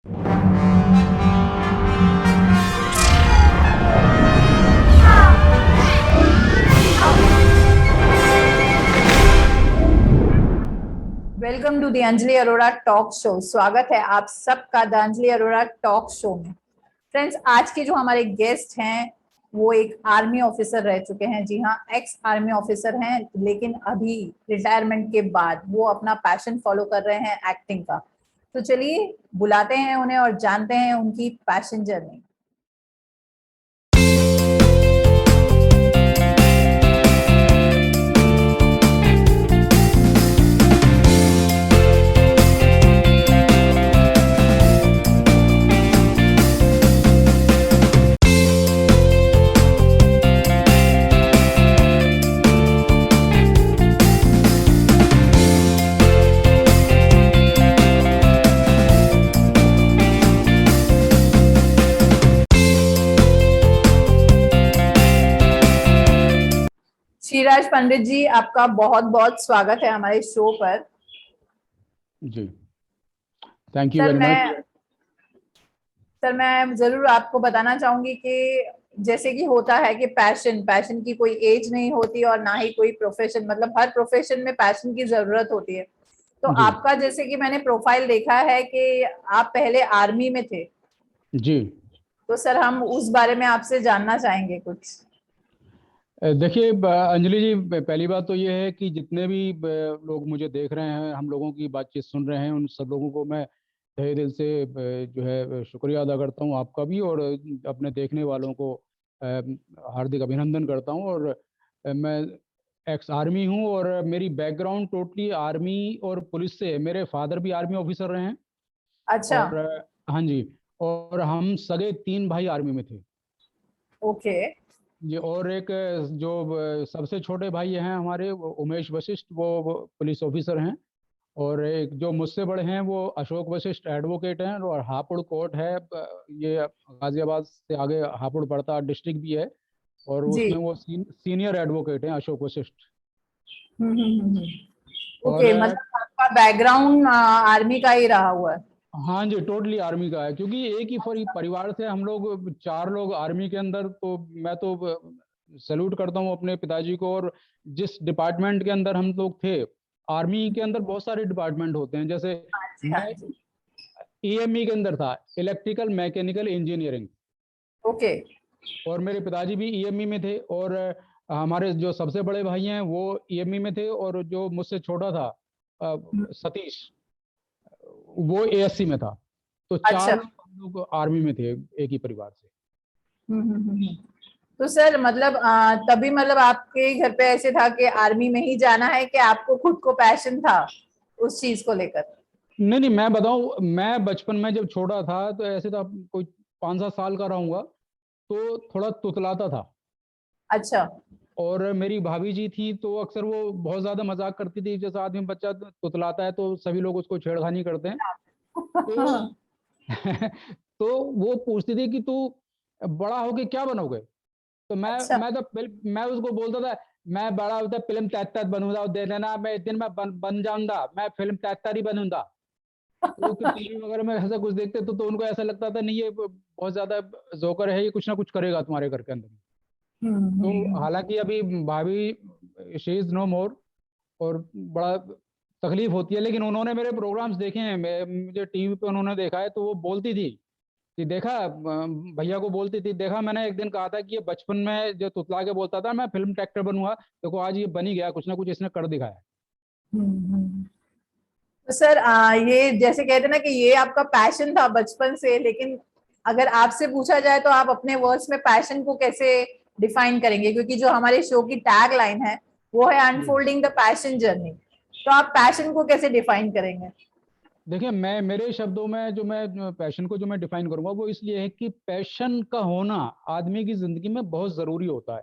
Welcome to the Anjali Arora talk show. स्वागत है आप सबका the Anjali Arora talk show में। फ्रेंड्स, आज के जो हमारे गेस्ट हैं वो एक आर्मी ऑफिसर रह चुके हैं। जी हाँ, एक्स आर्मी ऑफिसर हैं, लेकिन अभी रिटायरमेंट के बाद वो अपना पैशन फॉलो कर रहे हैं, एक्टिंग का। तो चलिए बुलाते हैं उन्हें और जानते हैं उनकी पैशन जर्नी। श्रीराज पंडित जी, आपका बहुत बहुत स्वागत है हमारे शो पर। जी, thank you sir very much. Sir मैं जरूर आपको बताना चाहूंगी कि जैसे कि होता है कि पैशन की कोई एज नहीं होती और ना ही कोई प्रोफेशन, मतलब हर प्रोफेशन में पैशन की जरूरत होती है। तो जी आपका जैसे कि मैंने प्रोफाइल देखा है कि आप पहले आर्मी में थे। जी, तो सर हम उस बारे में आपसे जानना चाहेंगे कुछ। देखिए अंजलि जी, पहली बात तो ये है कि जितने भी लोग मुझे देख रहे हैं, हम लोगों की बातचीत सुन रहे हैं, उन सब लोगों को मैं तहे दिल से जो है शुक्रिया अदा करता हूँ, आपका भी और अपने देखने वालों को हार्दिक अभिनंदन करता हूँ। और मैं एक्स आर्मी हूँ और मेरी बैकग्राउंड टोटली आर्मी और पुलिस से है। मेरे फादर भी आर्मी ऑफिसर रहे हैं अच्छा। और हाँ जी, और हम सगे 3 भाई आर्मी में थे। ओके। ये और एक जो सबसे छोटे भाई हैं हमारे, वो उमेश वशिष्ठ, वो पुलिस ऑफिसर हैं। और एक जो मुझसे बड़े हैं वो अशोक वशिष्ठ एडवोकेट हैं। और हापुड़ कोर्ट है, ये गाजियाबाद से आगे हापुड़ पड़ता डिस्ट्रिक्ट भी है, और जी। उसमें वो सीनियर एडवोकेट हैं अशोक वशिष्ठ। और ओके, मतलब आपका बैकग्राउंड आर्मी का ही रहा हुआ है। हाँ जी, टोटली आर्मी का है, क्योंकि एक ही परिवार से हम लोग 4 लोग आर्मी के अंदर। तो मैं तो सैल्यूट करता हूँ अपने पिताजी को। और जिस डिपार्टमेंट के अंदर हम लोग थे, आर्मी के अंदर बहुत सारे डिपार्टमेंट होते हैं। जैसे हाँ जी, हाँ मैं जी। ईएमई के अंदर था, इलेक्ट्रिकल मैकेनिकल इंजीनियरिंग। ओके। और मेरे पिताजी भी ईएमई में थे। और हमारे जो सबसे बड़े भाई हैं वो ईएमई में थे। और जो मुझसे छोटा था सतीश, वो एएससी में था। तो 4 अच्छा। लोग हम लोग आर्मी में थे, एक ही परिवार से। हम्म। तो सर मतलब तभी मतलब आपके घर पे ऐसे था कि आर्मी में ही जाना है, कि आपको खुद को पैशन था उस चीज को लेकर? नहीं नहीं, मैं बताऊं, मैं बचपन में जब छोटा था तो ऐसे तो कोई 5-7 साल का रहूंगा, तो थोड़ा तुतलाता था। अच्छा। और मेरी भाभी जी थी तो अक्सर वो बहुत ज्यादा मजाक करती थी, जैसे आदमी बच्चा तुतलाता है तो सभी लोग उसको छेड़खानी करते हैं। तो तो वो पूछती थी कि तू बड़ा होके क्या बनोगे। तो अच्छा। मैं उसको बोलता था, मैं बड़ा होता फिल्म 73 बनूंगा, दे देना, मैं एक दिन मैं बन जाऊंगा, मैं फिल्म 73 ही बनूंगा। तो टीवी वगैरह में ऐसा कुछ देखते तो उनको ऐसा लगता था नहीं, ये बहुत ज्यादा जोकर है, ये कुछ ना कुछ करेगा तुम्हारे घर के अंदर। तो हम्म। हालांकि अभी भाभी शी इज नो मोर, और बड़ा तकलीफ होती है, लेकिन उन्होंने मेरे प्रोग्राम्स देखे हैं, मुझे टीवी पे उन्होंने देखा है। तो वो बोलती थी कि देखा, भैया को बोलती थी, देखा मैंने एक दिन कहा था कि ये बचपन में जो तुतला के बोलता था मैं फिल्म एक्टर बनूंगा, देखो आज ये बन ही गया, कुछ ना कुछ इसने कर दिखाया। हम्म। तो सर ये जैसे कहते हैं ना कि ये आपका पैशन था बचपन से, लेकिन अगर आपसे पूछा जाए तो आप अपने वर्ड्स में पैशन को कैसे डिफाइन करेंगे? क्योंकि जो हमारे शो की टैग लाइन है वो है जी, अनफोल्डिंग द पैशन जर्नी। तो आप पैशन को कैसे डिफाइन करेंगे? देखिए, मैं मेरे शब्दों में जो मैं पैशन को जो मैं डिफाइन करूंगा वो इसलिए है कि पैशन का होना आदमी की जिंदगी में बहुत जरूरी होता है।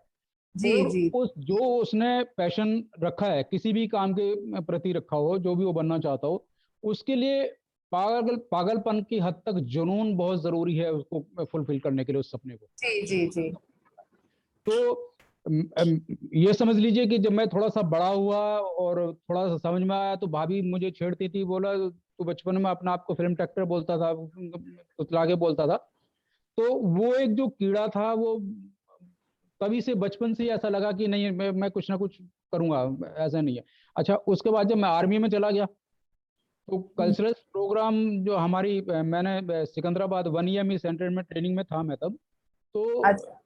जी और जी। उस जो उसने पैशन रखा है, किसी भी काम के प्रति रखा हो, जो भी वो बनना चाहता हो, उसके लिए पागलपन की हद तक जुनून बहुत जरूरी है उसको फुलफिल करने के लिए, उस सपने को। जी जी जी। तो ये समझ लीजिए कि जब मैं थोड़ा सा बड़ा हुआ और थोड़ा सा समझ में आया, तो भाभी मुझे छेड़ती थी, बोला तो बचपन में अपना आपको फिल्म एक्टर बोलता था, तुतला के बोलता था। तो वो एक जो कीड़ा था वो तभी से, बचपन से ही ऐसा लगा कि नहीं मैं कुछ ना कुछ करूंगा, ऐसा नहीं है। अच्छा, उसके बाद जब मैं आर्मी में चला गया तो कल्चरल प्रोग्राम जो हमारी, मैंने सिकंदराबाद 1 EME सेंटर में ट्रेनिंग में था मैं तब। तो अच्छा।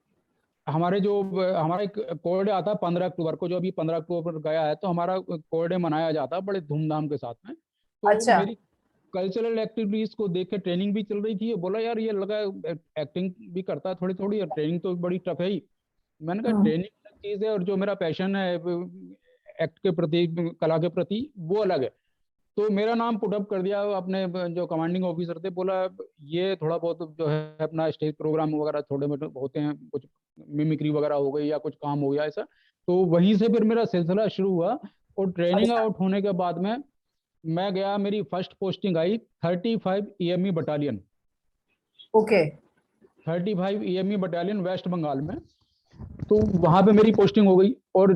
हमारे जो हमारा एक कोर डे आता है 15 अक्टूबर को, जो अभी 15 अक्टूबर गया है, तो हमारा कोर डे मनाया जाता है बड़े धूमधाम के साथ में। तो अच्छा। मेरी कल्चरल एक्टिविटीज को देख के ट्रेनिंग भी चल रही थी, बोला यार ये लगा एक्टिंग भी करता है थोड़ी थोड़ी, और ट्रेनिंग तो बड़ी टफ है ही। मैंने कहा हम्म। ट्रेनिंग अलग चीज है और जो मेरा पैशन है एक्ट के प्रति, कला के प्रति, वो अलग है। तो मेरा नाम पुटअप कर दिया अपने जो कमांडिंग ऑफिसर थे, बोला ये थोड़ा बहुत जो है अपना स्टेज प्रोग्राम वगैरह थोड़े मोटे होते हैं, कुछ मिमिक्री वगैरह हो गई या कुछ काम हो गया ऐसा। तो वहीं से फिर मेरा सिलसिला शुरू हुआ। और ट्रेनिंग अच्छा। आउट होने के बाद में मैं गया, मेरी फर्स्ट पोस्टिंग आई 35 EME battalion. Okay. 35 EME battalion west Bengal में। तो वहां पे मेरी पोस्टिंग हो गई। और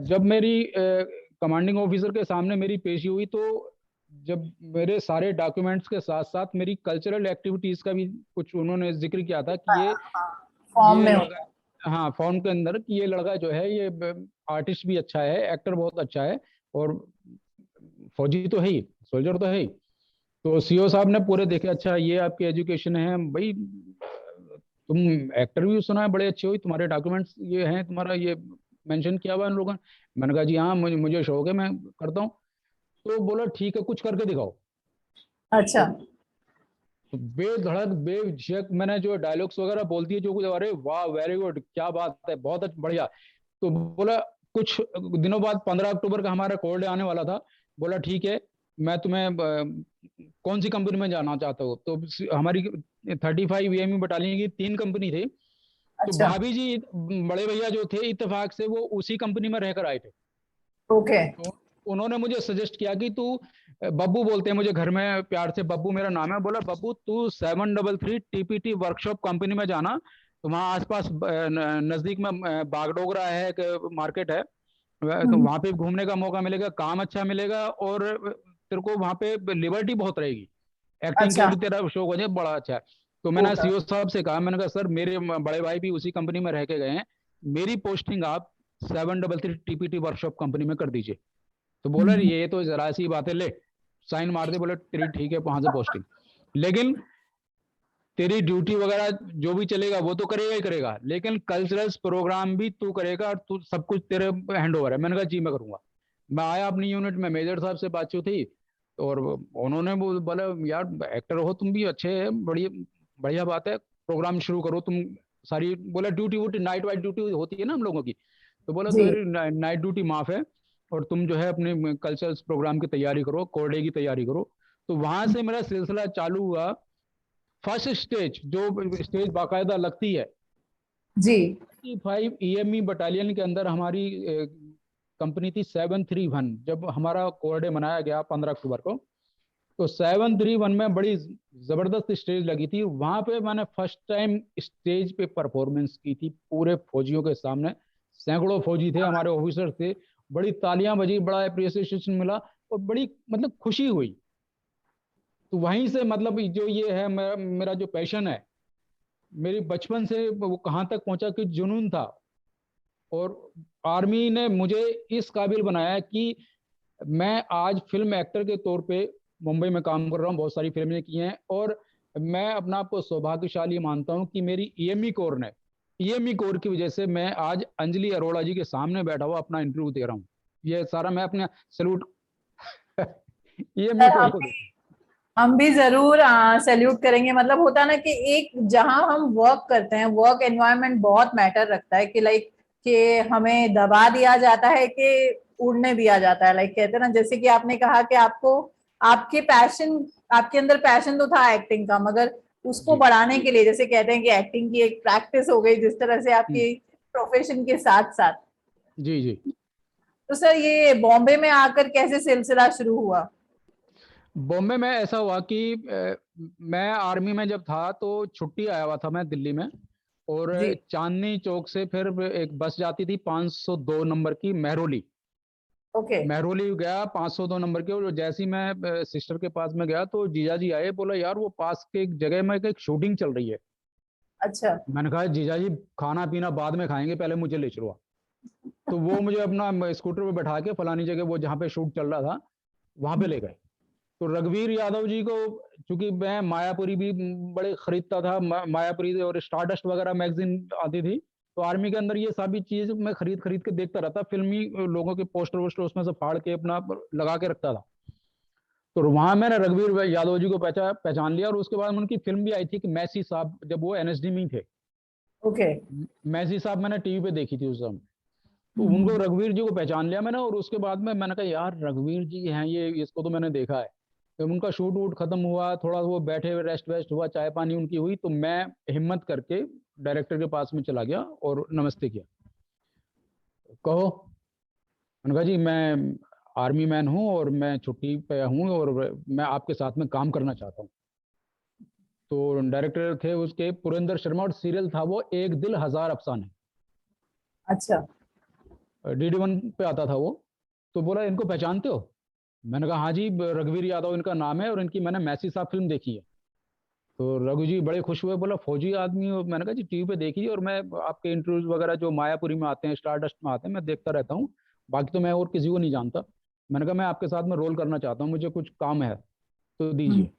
जब मेरी कमांडिंग ऑफिसर के सामने मेरी पेशी हुई, तो जब मेरे सारे डॉक्यूमेंट्स के साथ साथ मेरी कल्चरल एक्टिविटीज का भी कुछ उन्होंने जिक्र किया था कि फॉर्म ये में लड़का, होता हाँ फॉर्म के अंदर, कि ये लड़का जो है ये आर्टिस्ट भी अच्छा है, एक्टर बहुत अच्छा है, और फौजी तो है ही, सोल्जर तो है ही। तो सीओ साहब ने पूरे देखे, अच्छा ये आपकी एजुकेशन है भाई, तुम एक्टर भी सुना है बड़े अच्छे हो, तुम्हारे डॉक्यूमेंट्स ये हैं, तुम्हारा ये मेंशन किया हुआ है इन लोगों ने। मैंने कहा जी हाँ, मुझे शौक है, मैं करता हूँ। तो बोला ठीक है, कुछ करके दिखाओ। है। अच्छा। तो बेधड़क बेझिझक मैंने जो डायलॉग्स वगैरह बोल दिए, जो कुछ, अरे वाह वेरी गुड, क्या बात है, बहुत बढ़िया। तो बोला कुछ दिनों बाद 15 अक्टूबर का हमारा कोर्ट डे आने वाला था। बोला ठीक है, मैं तुम्हें कौन सी कंपनी में जाना चाहता हूँ। तो हमारी 35 EME बटालियन की 3 कंपनी थी। तो अच्छा। भाभी जी, बड़े भैया जो थे, इत्तेफाक से वो उसी कंपनी में रहकर आए थे। ओके। तो उन्होंने मुझे सजेस्ट किया कि तू, बब्बू बोलते हैं मुझे घर में प्यार से, बब्बू मेरा नाम है, बोला बब्बू तू 733 TPT वर्कशॉप कंपनी में जाना। तो वहाँ आसपास नजदीक में बागडोगरा है, एक मार्केट है, तो हम्म। वहाँ पे घूमने का मौका मिलेगा, काम अच्छा मिलेगा, और तेरे को वहाँ पे लिबर्टी बहुत रहेगी, एक्टिंग के अच्छा। भी तेरा शौक हो जाए, बड़ा अच्छा है। तो मैंने होगा। सीओ साहब से कहा, मैंने कहा सर मेरे बड़े भाई भी उसी कंपनी में रह के गए हैं, मेरी पोस्टिंग आप 733 TPT वर्कशॉप कंपनी में कर दीजिए। तो बोला हम्म। ये तो जरा सी बात है, ले साइन मार दे। बोले तेरी ठीक है, वहां से पोस्टिंग, लेकिन तेरी ड्यूटी वगैरह जो भी चलेगा वो तो करेगा ही करेगा, लेकिन कल्चरल प्रोग्राम भी तू करेगा, और तू सब कुछ तेरे हैंड ओवर है। मैंने कहा जी मैं करूंगा। मैं आया अपनी यूनिट में, मेजर साहब से बातचीत थी, और उन्होंने बोला यार एक्टर हो तुम भी, अच्छे है, बढ़िया बढ़िया बात है, प्रोग्राम शुरू करो तुम सारी। बोला duty Ooty, night white duty होती है ना हम लोगों की। तो बोला जी। तेरी नाइट ड्यूटी माफ है, और तुम जो है अपने कल्चरल प्रोग्राम की तैयारी करो, कोर्डे की तैयारी करो। तो वहां से मेरा सिलसिला चालू हुआ। फर्स्ट स्टेज, जो स्टेज बाकायदा लगती है, जी। 35 EME बटालियन के अंदर हमारी कंपनी थी 731। जब हमारा कोर डे मनाया गया 15 अक्टूबर को, तो 731 में बड़ी जबरदस्त स्टेज लगी थी। वहां पे मैंने फर्स्ट टाइम स्टेज पे परफॉर्मेंस की थी पूरे फौजियों के सामने। सैकड़ों फौजी थे, हमारे ऑफिसर थे, बड़ी तालियां बजी, बड़ा अप्रिसिएशन मिला, और बड़ी मतलब खुशी हुई। तो वहीं से मतलब जो ये है मेरा जो पैशन है, मेरी बचपन से वो कहाँ तक पहुंचा कि जुनून था। और आर्मी ने मुझे इस काबिल बनाया कि मैं आज फिल्म एक्टर के तौर पे मुंबई में काम कर रहा हूँ, बहुत सारी फिल्में की हैं, और मैं अपना आपको सौभाग्यशाली मानता हूँ कि मेरी ईएमई कोर ने, ईएमई कोर की वजह से मैं आज अंजलि अरोड़ा जी के सामने बैठा हुआ अपना इंटरव्यू दे रहा हूँ। ये सारा मैं अपने सैल्यूट ईएमई सर कोर हम को भी देता हम भी जरूर सैल्यूट करेंगे। मतलब होता है ना कि एक जहां हम वर्क करते हैं, वर्क एनवायरनमेंट बहुत मैटर रखता है, कि लाइक कि हमें दबा दिया जाता है कि उड़ने दिया जाता है। लाइक कहते हैं ना, जैसे कि आपने कहा कि आपको आपके पैशन, आपके अंदर पैशन तो था एक्टिंग का, मगर उसको जी बढ़ाने के लिए, जैसे कहते हैं कि एक्टिंग की एक प्रैक्टिस हो गई जिस तरह से हम्म, आपकी प्रोफेशन के साथ साथ। जी जी। तो सर ये बॉम्बे में आकर कैसे सिलसिला शुरू हुआ? बॉम्बे में ऐसा हुआ कि मैं आर्मी में जब था तो छुट्टी आया हुआ था मैं दिल्ली में। और जी। चांदनी चौक से फिर एक बस जाती थी 502 नंबर की, मेहरौली। ओके। महरौली गया 502 नंबर के, और जैसे ही मैं सिस्टर के पास में गया तो जीजा जी आए, बोला यार वो पास के एक जगह में एक शूटिंग चल रही है। अच्छा। मैंने कहा जीजा जी खाना पीना बाद में खाएंगे, पहले मुझे ले चलो। तो वो मुझे अपना स्कूटर पे बैठा के फलानी जगह, वो जहाँ पे शूट चल रहा था, वहां पे ले गए। तो रघुवीर यादव जी को, चूंकि मैं मायापुरी भी बड़े खरीदता था, मायापुरी और स्टारडस्ट वगैरह मैगजीन आती थी, तो आर्मी के अंदर ये सभी चीज मैं खरीद खरीद के देखता रहता, फिल्मी लोगों के पोस्टर वोस्टर उसमें से फाड़ के अपना लगा के रखता था। तो वहां मैंने रघुवीर यादव जी को पहचान लिया, और उसके बाद उनकी फिल्म भी आई थी कि मैसी साहब, जब वो एनएसडी में थे। ओके। मैसी साहब मैंने टीवी पे देखी थी उस समय। तो उनको, रघुवीर जी को पहचान लिया मैंने, और उसके बाद में मैंने कहा यार रघुवीर जी हैं ये, इसको तो मैंने देखा है। जब उनका शूट वूट खत्म हुआ, थोड़ा वो बैठे हुए रेस्ट वेस्ट हुआ, चाय पानी उनकी हुई, तो मैं हिम्मत करके डायरेक्टर के पास में चला गया और नमस्ते किया। कहो। मैंने कहा जी मैं आर्मी मैन हूँ और मैं छुट्टी पे हूँ और मैं आपके साथ में काम करना चाहता हूँ। तो डायरेक्टर थे उसके पुरेंद्र शर्मा, और सीरियल था वो एक दिल हजार अफसाने, अच्छा। DD1 पे आता था वो। तो बोला इनको पहचानते हो? मैंने कहा हाँ जी, रघुवीर यादव इनका नाम है, और इनकी मैंने मैसी साहब फिल्म देखी है। तो रघु जी बड़े खुश हुए, बोला फौजी आदमी हो? मैंने कहा जी टीवी पे देखी, और मैं आपके इंटरव्यूज वगैरह जो मायापुरी में आते हैं, स्टारडस्ट में आते हैं, मैं देखता रहता हूँ, बाकी तो मैं और किसी को नहीं जानता। मैंने कहा मैं आपके साथ में रोल करना चाहता हूँ, मुझे कुछ काम है तो दीजिए।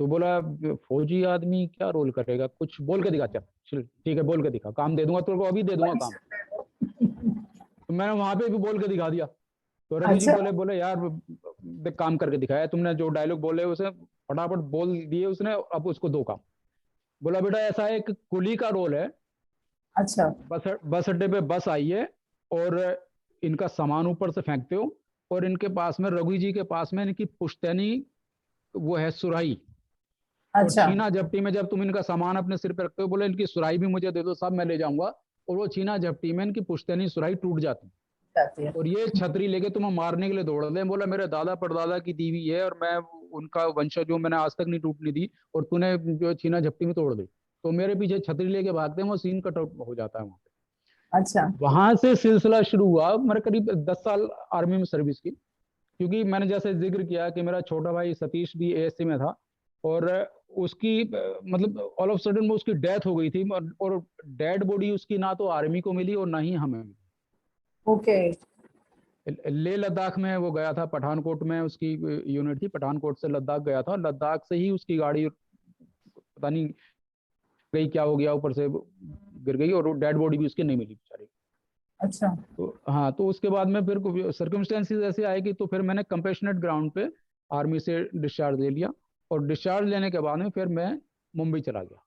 तो बोला फौजी आदमी क्या रोल करेगा, कुछ बोल के दिखा। चल ठीक है, बोल के दिखा, काम दे दूंगा तेरे को, अभी दे दूंगा काम। तो मैंने वहां पे भी बोल के दिखा दिया। तो रघु जी अच्छा। बोले बोले यार देख काम करके दिखाया तुमने, जो डायलॉग बोले उसे फटाफट बोल दिए उसने, अब उसको दो काम। बोला बेटा ऐसा है, एक कुली का रोल है, अच्छा। बस अड्डे पे बस आई है, और इनका सामान ऊपर से फेंकते हो, और इनके पास में, रघु जी के पास में इनकी पुश्तैनी वो है सुराही, और अच्छा। छीना झपटी में जब तुम इनका सामान अपने सिर पे रखते हो, बोले इनकी सुराही भी मुझे दे दो, सब मैं ले जाऊंगा। और वो छीना झपटी में इनकी पुश्तैनी सुराही टूट जाती, जाती है। और ये छतरी लेके तुम्हें मारने के लिए दौड़ रहे। बोला मेरे दादा परदादा की दी हुई है, और मैं उनका वंशज जो मैंने आज तक नहीं टूटने दी, और तूने जो छीना झपटी में तोड़ दी। तो मेरे पीछे छतरी लेके भागते हैं, वो सीन कट आउट हो जाता है वहां पे। अच्छा। वहां से सिलसिला शुरू हुआ, मेरे करीब 10 साल आर्मी में सर्विस की। क्योंकि मैंने जैसे जिक्र किया कि मेरा छोटा भाई सतीश भी ASC में था, और उसकी मतलब ऑल ऑफ सडन में उसकी डेथ हो गई थी, और डेड बॉडी उसकी ना तो आर्मी को मिली और ना ही हमें मिली। ओके। लेह लद्दाख में वो गया था, पठानकोट में उसकी यूनिट थी, पठानकोट से लद्दाख गया था, लद्दाख से ही उसकी गाड़ी पता नहीं गई क्या हो गया, ऊपर से गिर गई, और डेड बॉडी भी उसकी नहीं मिली बेचारी। अच्छा। तो हाँ, तो उसके बाद में फिर सर्कमस्टेंसेस ऐसे आए कि तो फिर मैंने कंपेशनेट ग्राउंड पे आर्मी से डिस्चार्ज ले लिया, और डिस्चार्ज लेने के बाद में फिर मैं मुंबई चला गया।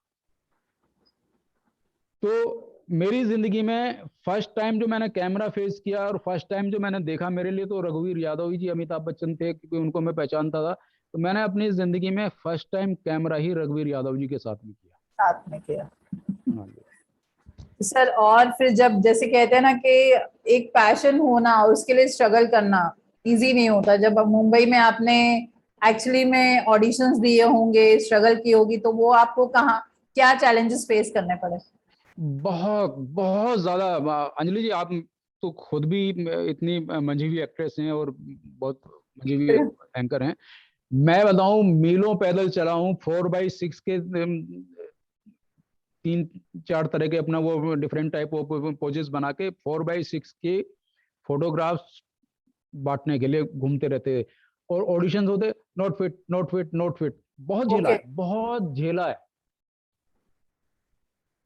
तो मेरी जिंदगी में फर्स्ट टाइम जो मैंने कैमरा फेस किया और फर्स्ट टाइम जो मैंने देखा, मेरे लिए तो रघुवीर यादव जी, अमिताभ बच्चन थे, क्योंकि उनको मैं पहचानता था। तो मैंने अपनी जिंदगी में फर्स्ट टाइम कैमरा ही रघुवीर यादव जी के साथ में किया। साथ में किया। हाँ जी। सर, और फिर जब जैसे कहते हैं ना कि एक पैशन होना, उसके लिए स्ट्रगल करना इजी नहीं होता। जब अब मुंबई में आपने एक्चुअली में ऑडिशंस दिए होंगे, स्ट्रगल की होगी, तो वो आपको कहाँ क्या चैलेंजेस फेस करने पड़े? बहुत बहुत ज्यादा। अंजलि जी आप तो खुद भी इतनी मंझी हुई एक्ट्रेस हैं और बहुत मंझी हुई एंकर हैं। मैं बताऊं, मीलों पैदल चला हूं, 4x6 के 3-4 तरह के अपना वो डिफरेंट टाइप ऑफ पोजेस बना के 4x6 के फोटोग्राफ्स बांटने के लिए घूमते रहते, और ऑडिशंस होते, not fit not fit not fit. बहुत झेला ओके। है, बहुत झेला है।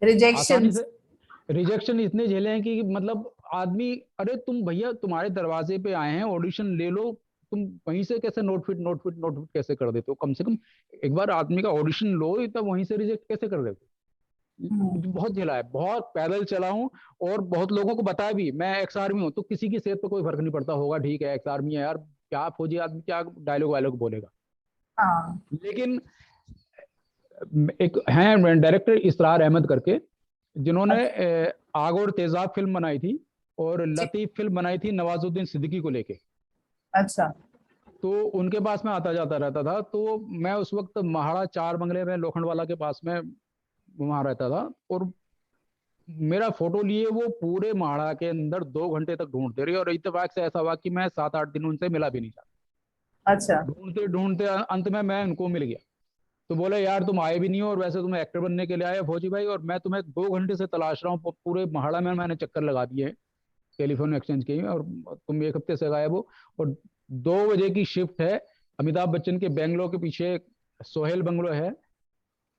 आसानी रिजेक्शंस। से रिजेक्शन इतने झेले हैं कि मतलब आदमी, अरे तुम भैया तुम्हारे दरवाजे पे आए हैं, ऑडिशन ले लो, तुम वहीं से कैसे note fit note fit note fit कैसे कर देते हो? कम से कम एक बार आदमी का ऑडिशन लो, तब वहीं से रिजेक्ट कैसे कर देते हो? बहुत झेला है, बहुत पैदल चला हूं, और बहुत लोगों को बताया भी। मैं एक्स आर्मी हूं, तो किसी की सेहत पे कोई फर्क नहीं पड़ता होगा, ठीक है एक्स आर्मी है यार, क्या फौजी आदमी क्या डायलॉग वायलॉग बोलेगा। हाँ। लेकिन एक हैं डायरेक्टर इसरार अहमद करके, जिन्होंने अच्छा। आग और तेजाब फिल्म बनाई थी, और जी। लतीफ फिल्म बनाई थी नवाजुद्दीन सिद्दीकी को लेके। अच्छा। तो उनके पास में आता जाता रहता था। तो मैं उस वक्त महाड़ा 4 बंगले में लोखंडवाला के पास में वहां रहता था, और मेरा फोटो लिए वो पूरे माड़ा के अंदर 2 घंटे तक ढूंढते रहे, और इत्तेफाक से ऐसा हुआ कि मैं 7-8 दिन उनसे मिला भी नहीं चाहता। अच्छा। ढूंढते ढूंढते अंत में मैं उनको मिल गया। तो बोले यार तुम आए भी नहीं हो, और वैसे तुम एक्टर बनने के लिए आए हो फौजी भाई, और मैं तुम्हें 2 घंटे से तलाश रहा हूँ, पूरे महाड़ा में मैंने चक्कर लगा दिए हैं टेलीफोन एक्सचेंज के, और तुम 1 हफ्ते से गायब हो। और 2 बजे की शिफ्ट है, अमिताभ बच्चन के बेंगलो के पीछे सोहेल बंगलो है,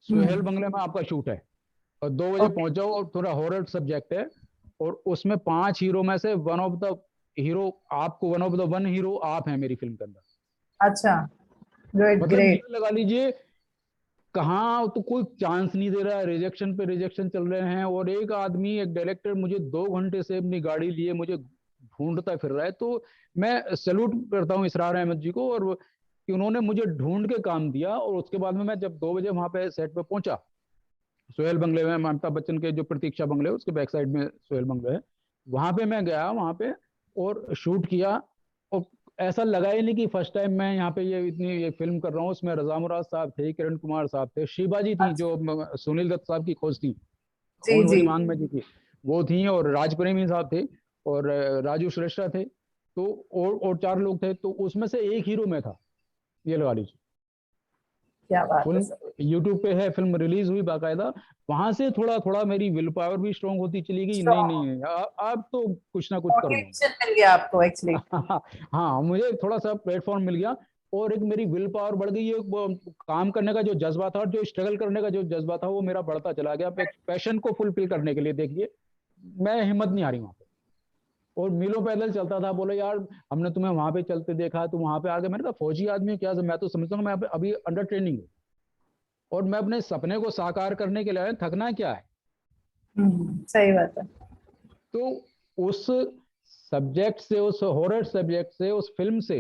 सोहेल बंगले में आपका शूट है, और 2 बजे ओके। पहुंच जाओ, और थोड़ा हॉरर सब्जेक्ट है, और उसमें 5 हीरो में से वन ऑफ द हीरो आपको, one of the one hero आप हैं मेरी फिल्म के अंदर। अच्छा। गुड, मतलब ग्रेट। ये लगा लीजिए, कहाँ तो कोई चांस नहीं दे रहा है, रिजेक्शन पे रिजेक्शन चल रहे हैं, और एक आदमी, एक डायरेक्टर मुझे 2 घंटे से अपनी गाड़ी लिए मुझे ढूंढता फिर रहा है। तो मैं सैल्यूट करता हूँ इसरार अहमद जी को, और कि उन्होंने मुझे ढूंढ के काम दिया। और उसके बाद में मैं जब 2 बजे वहां पे सेट पे पहुंचा, सोहेल बंगले में, अमिताभ बच्चन के जो प्रतीक्षा बंगले है उसके बैक साइड में सोहेल बंगले है, वहां पे मैं गया वहां पे और शूट किया। और ऐसा लगा ही नहीं कि फर्स्ट टाइम मैं यहाँ पे ये फिल्म कर रहा हूँ। उसमें रजा मुराद साहब थे, किरण कुमार साहब थे, शिवाजी थी अच्छा। जो सुनील दत्त साहब की खोज थी, जी खून जी। भरी मांग में जी थी, वो थी, और राज प्रेमी साहब थे, और राजू श्रेष्ठा थे। तो और 4 लोग थे, तो उसमें से एक हीरो मैं था, ये लगा लीजिए। क्या बात है फिल्म सर। यूट्यूब पे है, फिल्म रिलीज हुई बाकायदा। वहां से थोड़ा थोड़ा मेरी विल पावर भी स्ट्रांग होती चली गई, नहीं स्ट्रॉन्ग नहीं अब तो कुछ ना कुछ कर लूंगा। मोटिवेशन मिल गया आपको एक्चुअली। हाँ, मुझे थोड़ा सा प्लेटफॉर्म मिल गया, और एक मेरी विल पावर बढ़ गई है, काम करने का जो जज्बा था, और जो स्ट्रगल करने का जो जज्बा था, वो मेरा बढ़ता चला गया। पैशन को फुलफिल करने के लिए देखिए, मैं हिम्मत नहीं हारी वहां पे, और मीलों पैदल चलता था। बोले यार हमने तुम्हें वहां पे चलते देखा, तुम वहां पे आ गए। मैंने कहा फौजी आदमी क्या, मैं तो समझता हूँ मैं अभी अंडर ट्रेनिंग हूँ, और मैं अपने सपने को साकार करने के लिए आया, थकना क्या है। सही बात है। तो उस सब्जेक्ट से, उस हॉरर सब्जेक्ट से, उस फिल्म से,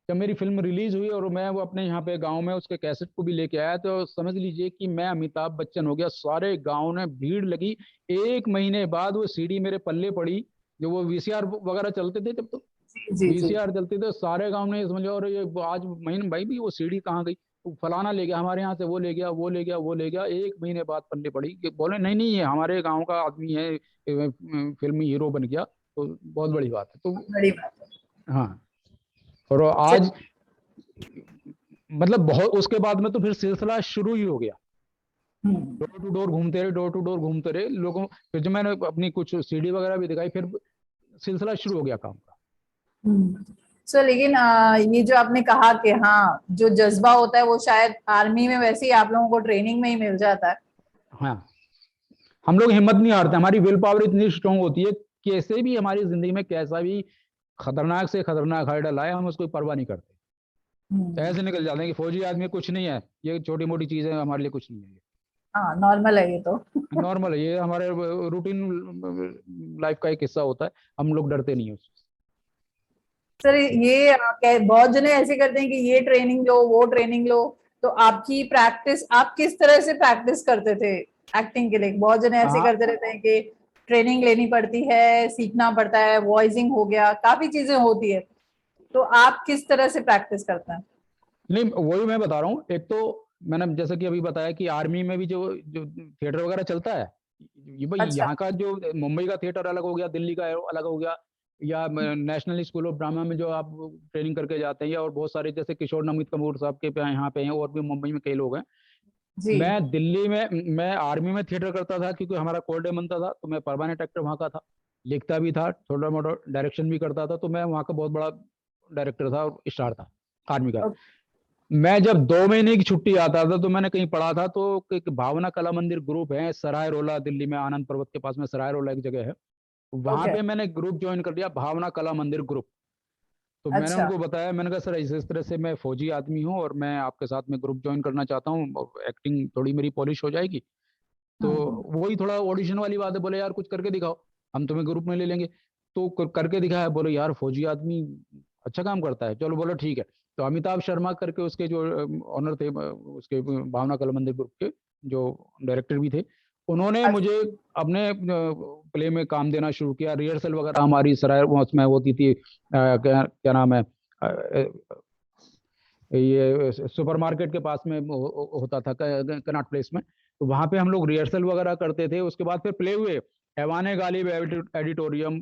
जब मेरी फिल्म रिलीज हुई और मैं वो अपने यहाँ पे गांव में उसके कैसेट को भी लेके आया, तो समझ लीजिए कि मैं अमिताभ बच्चन हो गया। सारे गांव ने भीड़ लगी। 1 महीने बाद वो सीडी मेरे पल्ले पड़ी, जो वो वीसीआर वगैरह चलते थे तब तो, जी जी जी। वीसीआर चलते थे, सारे गांव ने समझो, और ये आज महीने भाई भी वो सीडी कहाँ गई, तो फलाना ले गया हमारे यहाँ से, वो ले गया, वो ले गया, वो ले गया। 1 महीने बाद पल्ले पड़ी, कि बोले नहीं नहीं ये हमारे गाँव का आदमी है, फिल्मी हीरो बन गया, तो बहुत बड़ी बात है। तो बड़ी बात है। हाँ, और आज मतलब बहुत, उसके बाद में तो फिर सिलसिला शुरू ही हो गया, हम्म। डोर टू डोर घूमते रहे, डोर टू डोर घूमते रहे लोगों। फिर जब मैंने अपनी कुछ सीडी वगैरह भी दिखाई, फिर सिलसिला शुरू हो गया काम का। सो लेकिन ये जो आपने कहा कि हाँ जो जज्बा होता है वो शायद आर्मी में वैसे ही आप लोगों को ट्रेनिंग में ही मिल जाता है। हाँ, हम लोग हिम्मत नहीं हारते, हमारी विल पावर इतनी स्ट्रांग होती है, कैसे भी हमारी जिंदगी में कैसा भी खतरनाक से खतरनाक हर्डल आए, हम उसको परवाह नहीं करते, ऐसे निकल जाते हैं कि फौजी आदमी कुछ नहीं है, ये छोटी मोटी चीजें हमारे लिए कुछ नहीं है, हाँ नॉर्मल है ये तो। नॉर्मल है, ये हमारे रूटीन लाइफ का एक हिस्सा होता है, हम लोग डरते नहीं है उससे। सर ये बहुत जने ऐसे करते हैं कि ये ट्रेनिंग लो वो ट्रेनिंग लो। तो आपकी प्रैक्टिस आप किस तरह से प्रैक्टिस करते थे एक्टिंग के लिए? बहुत जने ऐसे हाँ, करते रहते हैं कि ट्रेनिंग लेनी पड़ती है, सीखना पड़ता है, वॉइसिंग हो गया, काफी चीजें होती है। तो आप किस तरह से प्रैक्टिस करते हैं? नहीं वही मैं बता रहा हूँ। एक तो मैंने जैसे कि अभी बताया कि आर्मी में भी जो जो थिएटर वगैरह चलता है, ये भाई अच्छा। यहाँ का जो मुंबई का थिएटर अलग हो गया, दिल्ली का अलग हो गया, या नेशनल स्कूल ऑफ ड्रामा में जो आप ट्रेनिंग करके जाते हैं, या और बहुत सारे जैसे किशोर नमित कपूर साहब के यहाँ पे हैं, और भी मुंबई में कई लोग हैं। जी। मैं दिल्ली में, मैं आर्मी में थिएटर करता था, क्योंकि हमारा कोर डे बनता था, तो मैं परमानेंट एक्टर वहाँ का था, लिखता भी था, थोड़ा मोटा डायरेक्शन भी करता था, तो मैं वहाँ का बहुत बड़ा डायरेक्टर था और स्टार था आर्मी का। मैं जब 2 महीने की छुट्टी आता था, तो मैंने कहीं पढ़ा था, तो एक भावना कला मंदिर ग्रुप है सराय रोला, दिल्ली में आनंद पर्वत के पास में सराय रोला एक जगह है, वहां ओके। पे मैंने ग्रुप ज्वाइन कर लिया, भावना कला मंदिर ग्रुप। तो मैंने अच्छा। उनको बताया, मैंने कहा सर इस तरह से मैं फौजी आदमी हूँ, और मैं आपके साथ में ग्रुप ज्वाइन करना चाहता हूँ, और एक्टिंग थोड़ी मेरी पॉलिश हो जाएगी। तो वही थोड़ा ऑडिशन वाली बात है, बोले यार कुछ करके दिखाओ, हम तुम्हें ग्रुप में ले लेंगे। तो करके दिखाया, बोले यार फौजी आदमी अच्छा काम करता है, चलो बोलो ठीक है। तो अमिताभ शर्मा करके उसके जो ऑनर थे, उसके भावना कला मंदिर ग्रुप के जो डायरेक्टर भी थे, उन्होंने अच्छा। मुझे अपने प्ले में काम देना शुरू किया। रिहर्सल वगैरह हमारी सराय उसमें होती थी, क्या क्या नाम है, ये सुपरमार्केट के पास में होता था, कनॉट प्लेस में। तो वहां पे हम लोग रिहर्सल वगैरह करते थे, उसके बाद फिर प्ले हुए, ऐवान गालिब एडिटोरियम,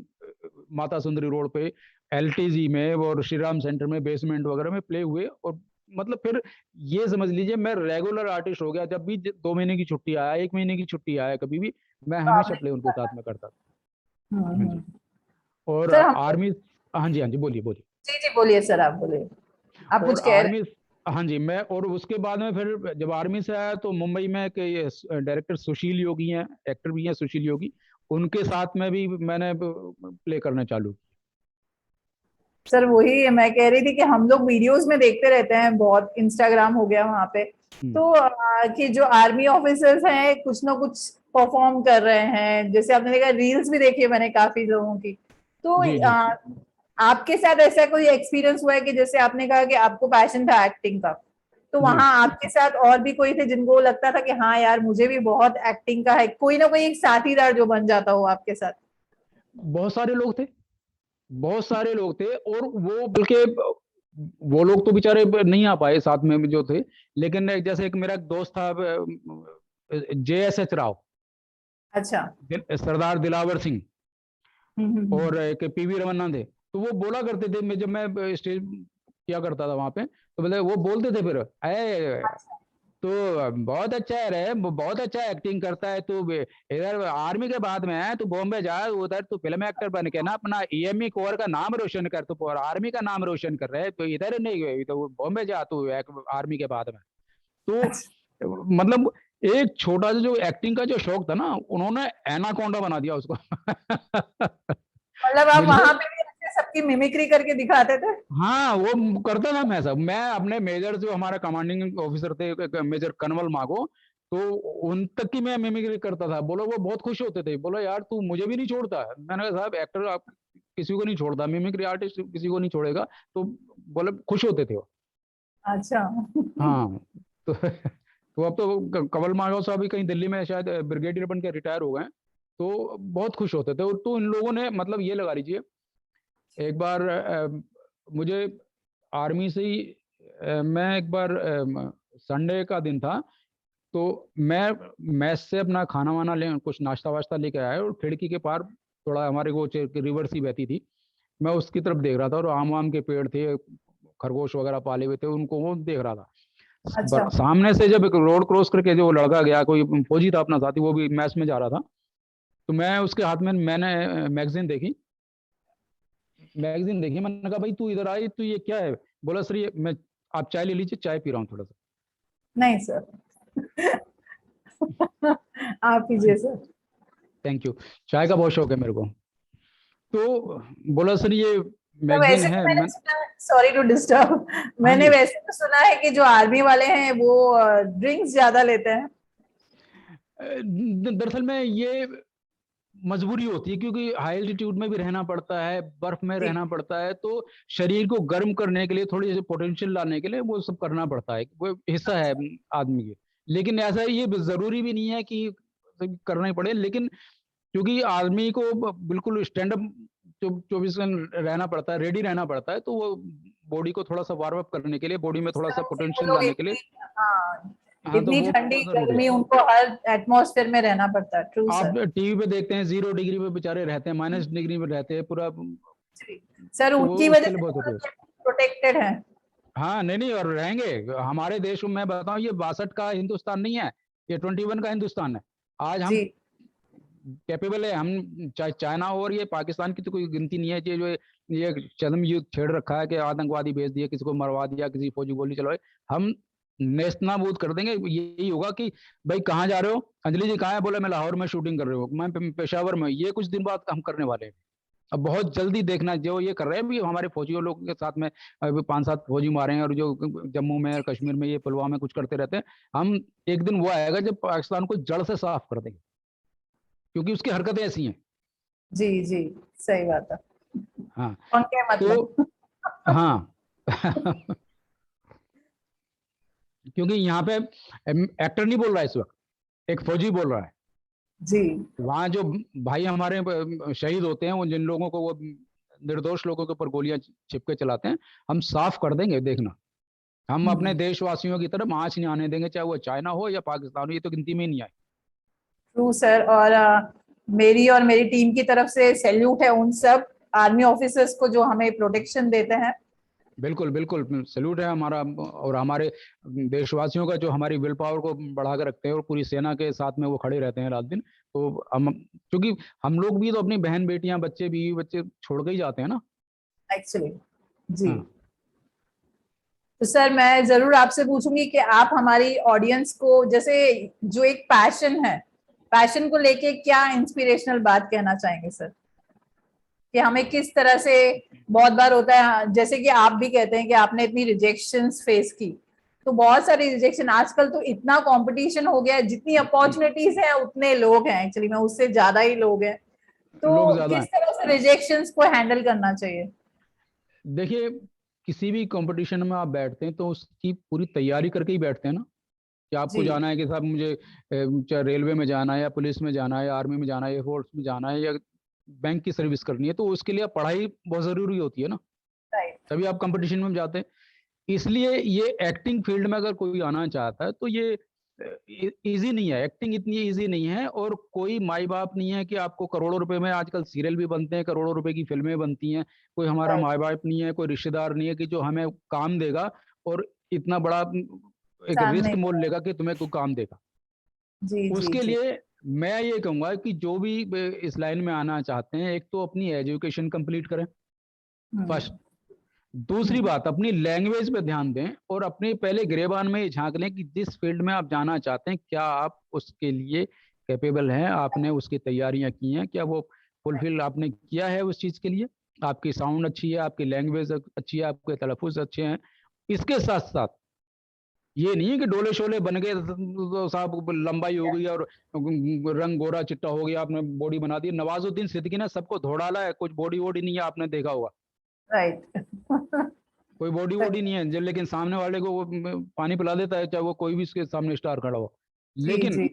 माता सुंदरी रोड पे, एलटीजी में और श्री राम सेंटर में, बेसमेंट वगैरह में प्ले हुए। और मतलब फिर ये समझ लीजिए मैं रेगुलर आर्टिस्ट हो गया। जब भी 2 महीने की छुट्टी आया, 1 महीने की छुट्टी आया, कभी भी मैं तो हमेशा आपने प्ले उनके साथ में करता था। हाँ हम्म। जी। और सर हम आर्मी, हाँ जी, हाँ जी, बोलिए बोलिए। जी जी बोलिए सर, आप बोलिए, आप और कुछ कह रहे आर्मी, हाँ जी, मैं और उसके बाद में फिर जब आर्मी से आया तो मुंबई में के ये डायरेक्टर सुशील योगी हैं, एक्टर भी हैं सुशील योगी, उनके साथ में भी मैंने प्ले करना चालू किया। सर वही मैं कह रही थी कि हम लोग वीडियोस में देखते रहते हैं, बहुत इंस्टाग्राम हो गया वहां पे, हम्म, तो कि जो आर्मी ऑफिसर्स हैं कुछ ना कुछ परफॉर्म कर रहे हैं, जैसे आपने देखा रील्स भी देखी है मैंने काफी लोगों की। तो जी जी। आपके साथ ऐसा कोई एक्सपीरियंस हुआ है कि जैसे आपने कहा कि आपको पैशन था एक्टिंग का, तो जी, वहां आपके साथ और भी कोई थे जिनको लगता था कि हाँ यार मुझे भी बहुत एक्टिंग का है, कोई ना कोई एक साथीदार जो बन जाता हो आपके साथ? बहुत सारे लोग थे, बहुत सारे लोग थे। और वो बल्कि वो लोग तो बेचारे नहीं आ पाए साथ में जो थे, लेकिन जैसे एक मेरा दोस्त था JSH राव, अच्छा। सरदार दिलावर सिंह, हम्म। और एक PV रमन्ना थे। तो वो बोला करते थे, मैं जब मैं स्टेज किया करता था वहां पे, तो बोले, वो बोलते थे फिर, अरे तो बहुत अच्छा है रे, बहुत अच्छा एक्टिंग करता है तू, इधर आर्मी के बाद में है, तू बॉम्बे जा, उधर तू फिल्म एक्टर बन के ना अपना EME कोर का नाम रोशन कर, तू और आर्मी का नाम रोशन कर रहे है, तो इधर नहीं गई तो बॉम्बे जा तू आर्मी के बाद में। तो मतलब एक छोटा सा जो एक्टिंग का जो शौक था ना, उन्होंने एनाकोंडा बना दिया उसको। मतलब आप मुझे, वहां पे भी ऐसे सबकी मिमिक्री करके दिखाते थे? हाँ वो करता था मैं सब। मैं अपने मेजर जो हमारा कमांडिंग ऑफिसर थे, मेजर कनवल मागो, तो उन तक की मैं मिमिक्री करता था। बोलो वो बहुत खुश होते थे, बोलो यार तू मुझे भी नहीं छोड़ता। मैंने कहा साहब एक्टर आप किसी को नहीं छोड़ता, मिमिक्री आर्टिस्ट किसी को नहीं छोड़ेगा। तो बोले खुश होते थे वो। अच्छा। हाँ। तो तो अब तो कंवल मागो साहब भी कहीं दिल्ली में शायद ब्रिगेडियर बन के रिटायर हो गए हैं। तो बहुत खुश होते थे। तो इन लोगों ने मतलब ये लगा लीजिए, एक बार मुझे आर्मी से ही मैं एक बार संडे का दिन था, तो मैं मैस से अपना खाना वाना ले कुछ नाश्ता वाश्ता लेके आया, और खिड़की के पार थोड़ा हमारे वो रिवर सी बहती थी, मैं उसकी तरफ देख रहा था। और आम वाम के पेड़ थे, खरगोश वगैरह पाले हुए थे, उनको वो देख रहा था। अच्छा। सामने से जब एक रोड क्रॉस करके जो लड़का गया, कोई फौजी था अपना साथी, वो भी मैस में जा रहा था, तो मैं उसके हाथ में मैंने मैगजीन देखी। मैंने कहा भाई तू इधर आई, तू ये क्या है? बोला सर ये मैं, आप चाय ले लीजिए, चाय पी रहा हूँ थोड़ा सा। नहीं सर। आप कीजिए सर। थैंक यू, चाय का बहुत शौक है मेरे को। तो बोला सर ये तो मैगजीन वैसे तो है। मैंने मैं, सुना, सॉरी टू डिस्टर्ब, हाँ मैंने जी। वैसे तो सुना है कि जो आर्मी वाले हैं वो ड्रिंक्स ज्यादा लेते हैं। दरअसल में ये मजबूरी होती है, क्योंकि हाई एल्टीट्यूड में भी रहना पड़ता है, बर्फ में जी रहना पड़ता है, तो शरीर को गर्म करने के लिए, थोड़ी सी पोटेंशियल लाने के लिए वो सब करना पड़ता है, वो हिस्सा है आदमी के। लेकिन ऐसा ये जरूरी भी नहीं है कि करना ही पड़े। लेकिन क्योंकि आदमी को बिल्कुल स्टैंड अप 24 घंटे रहना पड़ता है, रेडी रहना पड़ता है, तो वो बॉडी को थोड़ा सा वार्म अप करने के लिए, बॉडी में थोड़ा सा एकदम से वो पोटेंशियल लोग लाने के लिए, इतनी, हाँ, हाँ, तो इतनी वो ठंडी जरूरी है। गर्मी उनको हर एटमॉस्फेयर में रहना पड़ता है। ट्रू आप सर। टीवी पे देखते हैं 0 डिग्री पे बेचारे रहते हैं, -डिग्री में रहते हैं पूरा, जी सर, तो वो उनकी वजह उसके लिए से बहुत तो जरूरी है। प्रोटेक्टेड है। हाँ, नहीं नहीं, और रहेंगे। हमारे देश में मैं बताऊं, ये 62 का हिंदुस्तान नहीं है, ये 21 का हिंदुस्तान है। आज हम जी कैपेबल है, हम चाहे चाइना और ये पाकिस्तान की तो कोई गिनती नहीं है। ये चरम युद्ध छेड़ रखा है कि आतंकवादी भेज दिए, किसी को मरवा दिया, किसी फौजी गोली चलवाई, हम नेस्तनाबूद कर देंगे। यही होगा कि भाई कहाँ जा रहे हो, अंजलि जी कहाँ है? बोले मैं लाहौर में शूटिंग कर रहे हो, मैं पेशावर में। ये कुछ दिन बाद हम करने वाले हैं। अब बहुत जल्दी देखना, जो ये कर रहे हैं भी हमारे फौजियों लोगों के साथ में, अभी 5-7 फौजी मारे हैं, और जो जम्मू में और कश्मीर में ये पुलवामा में कुछ करते रहते हैं, हम एक दिन वो आएगा जब पाकिस्तान को जड़ से साफ कर देंगे, क्योंकि उसकी हरकतें ऐसी हैं। जी जी, सही बात है। हाँ। कौन क्या मतलब। तो हाँ। क्योंकि यहाँ पे एक्टर नहीं बोल रहा है इस वक्त, एक फौजी बोल रहा है। जी वहां जो भाई हमारे शहीद होते हैं, वो जिन लोगों को, वो निर्दोष लोगों के ऊपर गोलियां छिपके चलाते हैं, हम साफ कर देंगे, देखना। हम अपने देशवासियों की तरफ आंच नहीं आने देंगे, चाहे वो चाइना हो या पाकिस्तान हो, ये तो गिनती में ही नहीं आए। True sir. और मेरी और मेरी टीम की तरफ से सैल्यूट है उन सब आर्मी ऑफिसर्स को जो हमें प्रोटेक्शन देते हैं। बिल्कुल बिल्कुल सैल्यूट है हमारा और हमारे देशवासियों का, जो हमारी विल पावर को बढ़ा कर रखते हैं और पूरी सेना के साथ में वो खड़े रहते हैं रात दिन। तो हम, क्योंकि हम लोग भी तो अपनी बहन बेटियां, बच्चे, बीवी बच्चे छोड़ के ही जाते हैं ना। एक्चुअली जी। हाँ। तो सर मैं जरूर आपसे पूछूंगी कि आप हमारी ऑडियंस को जैसे जो एक पैशन है, पैशन को लेके क्या इंस्पिरेशनल बात कहना चाहेंगे सर, कि हमें किस तरह से, बहुत बार होता है जैसे कि आप भी कहते हैं कि आपने इतनी रिजेक्शंस फेस की, तो बहुत सारी रिजेक्शन, आजकल तो इतना कंपटीशन हो गया है, जितनी अपॉर्चुनिटीज हैं उतने लोग हैं, एक्चुअली में उससे ज्यादा ही लोग हैं, लोग तो ज्यादा किस हैं। तरह से रिजेक्शंस को हैंडल करना चाहिए? देखिए, किसी भी कंपटीशन में आप बैठते हैं तो उसकी पूरी तैयारी करके ही बैठते हैं ना, कि आपको जी जाना है कि साहब मुझे चाहे रेलवे में जाना है या पुलिस में जाना है या आर्मी में जाना है या फोर्स में जाना है या बैंक की सर्विस करनी है, तो उसके लिए पढ़ाई बहुत ज़रूरी होती है ना, राइट। तभी आप कंपटीशन में जाते हैं। इसलिए ये एक्टिंग फील्ड में अगर कोई आना चाहता है तो ये इजी नहीं है, एक्टिंग इतनी इजी नहीं है। और कोई माई बाप नहीं है कि आपको करोड़ों रुपए में, आजकल सीरियल भी बनते हैं, करोड़ों रुपए की फिल्में बनती हैं, कोई हमारा राइट। माई बाप नहीं है, कोई रिश्तेदार नहीं है कि जो हमें काम देगा और इतना बड़ा एक सामने। रिस्क मोल लेगा कि तुम्हें कोई काम देगा। जी जी उसके जी। लिए मैं ये कहूंगा कि जो भी इस लाइन में आना चाहते हैं, एक तो अपनी एजुकेशन कंप्लीट करें फर्स्ट। हम्म। दूसरी हम्म। बात, अपनी लैंग्वेज पे ध्यान दें और अपने पहले गिरेबान में ये झांक लें कि जिस फील्ड में आप जाना चाहते हैं, क्या आप उसके लिए कैपेबल हैं, आपने उसकी तैयारियां की हैं, क्या वो फुलफिल आपने किया है उस चीज़ के लिए। आपकी साउंड अच्छी है, आपकी लैंग्वेज अच्छी है, आपके तलफ़ुज़ अच्छे हैं। इसके साथ साथ ये नहीं है कि डोले शोले बन गए तो साहब लंबाई हो गई और रंग गोरा चिट्टा हो गया, आपने बॉडी बना दी। नवाजुद्दीन सिद्दीकी ने सबको धो डाला है, कुछ बॉडी वॉडी नहीं है, आपने देखा होगा। राइट। कोई बॉडी वॉडी नहीं है लेकिन सामने वाले को वो पानी पिला देता है, चाहे वो कोई भी उसके सामने स्टार खड़ा हो। जी लेकिन जी।